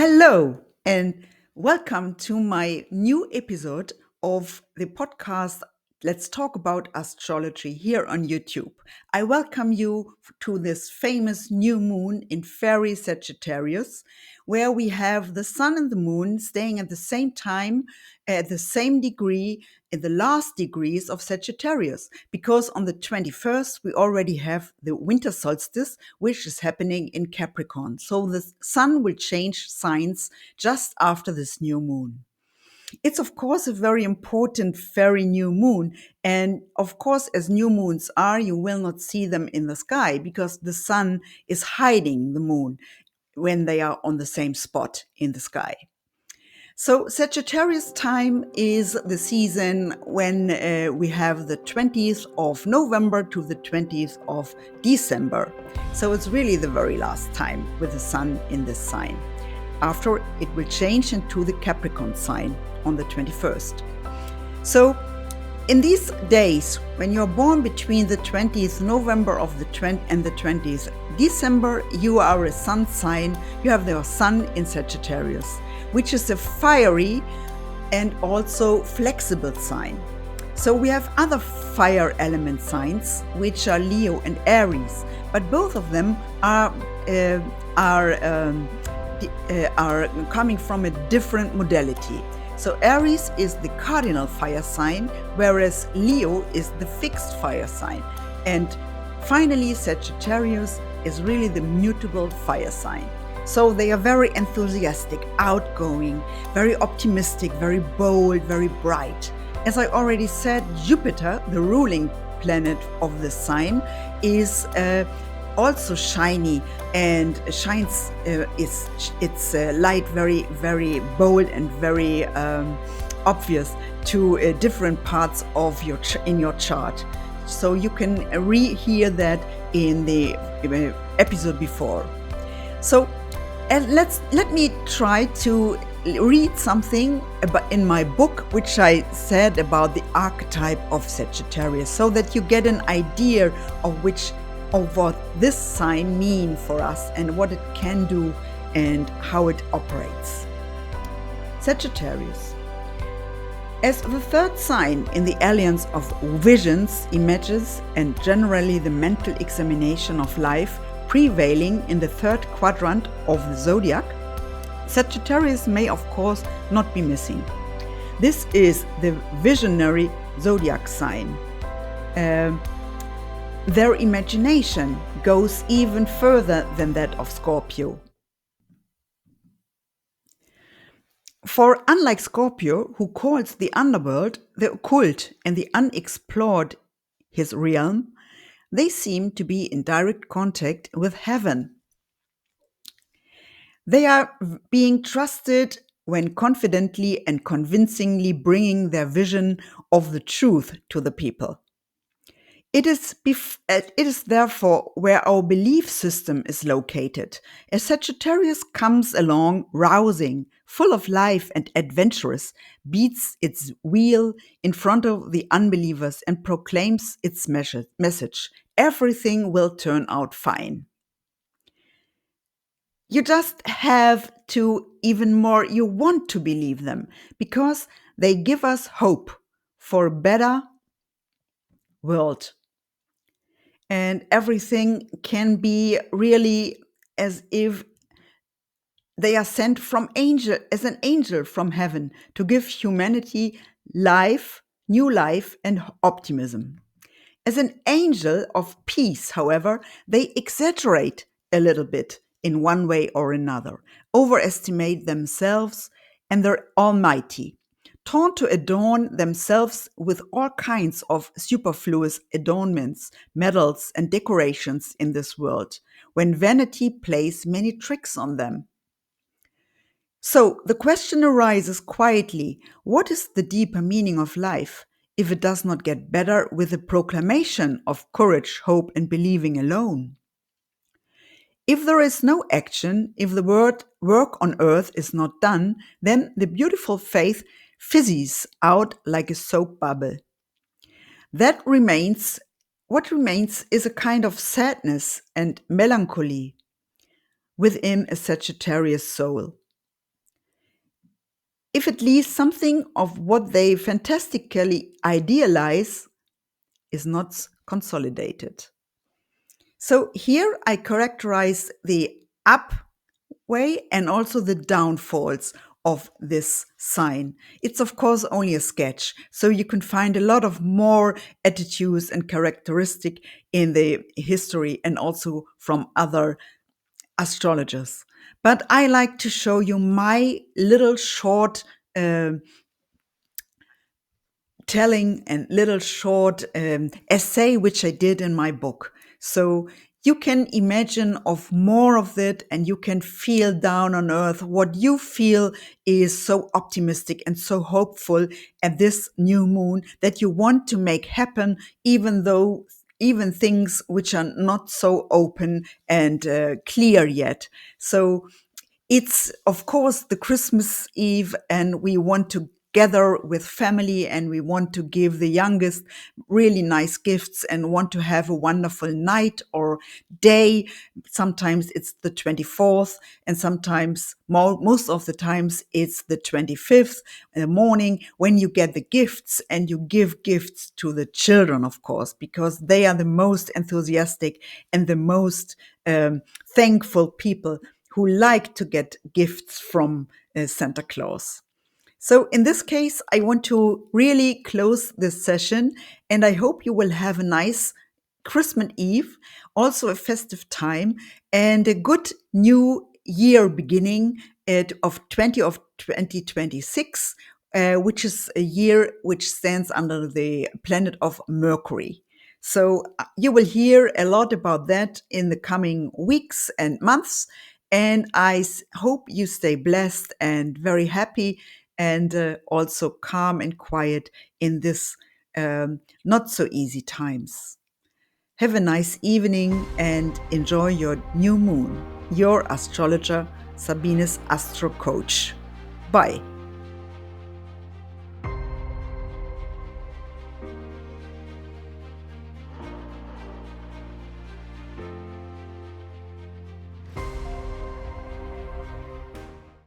Hello, and welcome to my new episode of the podcast. Let's talk about astrology here on YouTube. I welcome you to this famous new moon in fairy Sagittarius, where we have the sun and the moon staying at the same time, at the same degree, in the last degrees of Sagittarius. Because on the 21st, we already have the winter solstice, which is happening in Capricorn. So the sun will change signs just after this new moon. It's, of course, a very important, very new moon. And of course, as new moons are, you will not see them in the sky because the sun is hiding the moon when they are on the same spot in the sky. So Sagittarius time is the season when we have the 20th of November to the 20th of December. So it's really the very last time with the sun in this sign. After it will change into the Capricorn sign on the 21st. So in these days, when you're born between the 20th November of the 20th and the 20th December, you are a sun sign. You have your sun in Sagittarius, which is a fiery and also flexible sign. So we have other fire element signs, which are Leo and Aries, but both of them are coming from a different modality. So Aries is the cardinal fire sign, whereas Leo is the fixed fire sign. And finally, Sagittarius is really the mutable fire sign. So they are very enthusiastic, outgoing, very optimistic, very bold, very bright. As I already said, Jupiter, the ruling planet of the sign, is also shiny and shines its light very, very bold and very obvious to different parts of your in your chart. So you can rehear that in the episode before. So let me try to read something about in my book, which I said about the archetype of Sagittarius, so that you get an idea of what this sign means for us and what it can do and how it operates. Sagittarius. As the third sign in the alliance of visions, images, and generally the mental examination of life prevailing in the third quadrant of the zodiac, Sagittarius may of course not be missing. This is the visionary zodiac sign. Their imagination goes even further than that of Scorpio. For unlike Scorpio, who calls the underworld, the occult, and the unexplored his realm, they seem to be in direct contact with heaven. They are being trusted when confidently and convincingly bringing their vision of the truth to the people. It is therefore where our belief system is located. As Sagittarius comes along rousing, full of life and adventurous, beats its wheel in front of the unbelievers and proclaims its message. Everything will turn out fine. You just have to even more, you want to believe them because they give us hope for a better world. And everything can be really as if they are sent as an angel from heaven to give humanity life, new life, and optimism. As an angel of peace, however, they exaggerate a little bit in one way or another, overestimate themselves and their Almighty, taught to adorn themselves with all kinds of superfluous adornments, medals, and decorations in this world, when vanity plays many tricks on them. So the question arises quietly, what is the deeper meaning of life if it does not get better with the proclamation of courage, hope, and believing alone? If there is no action, if the work on earth is not done, then the beautiful faith fizzes out like a soap bubble. What remains is a kind of sadness and melancholy within a Sagittarius soul. if at least something of what they fantastically idealize is not consolidated. So here I characterize the up way and also the downfalls of this sign. It's of course only a sketch, so you can find a lot of more attitudes and characteristic in the history and also from other astrologers. But I like to show you my little short telling and little short essay which I did in my book. So you can imagine of more of it and you can feel down on earth what you feel is so optimistic and so hopeful at this new moon that you want to make happen, even things which are not so open and clear yet. So it's, of course, the Christmas Eve, and we want to gather with family and we want to give the youngest really nice gifts and want to have a wonderful night or day. Sometimes it's the 24th, and sometimes, most of the times, it's the 25th in the morning when you get the gifts, and you give gifts to the children, of course, because they are the most enthusiastic and the most thankful people who like to get gifts from Santa Claus. So in this case, I want to really close this session, and I hope you will have a nice Christmas Eve, also a festive time, and a good new year beginning of 2026, which is a year which stands under the planet of Mercury. So you will hear a lot about that in the coming weeks and months. And I hope you stay blessed and very happy and also calm and quiet in this not so easy times. Have a nice evening and enjoy your new moon. Your astrologer, Sabine's Astro Coach. Bye.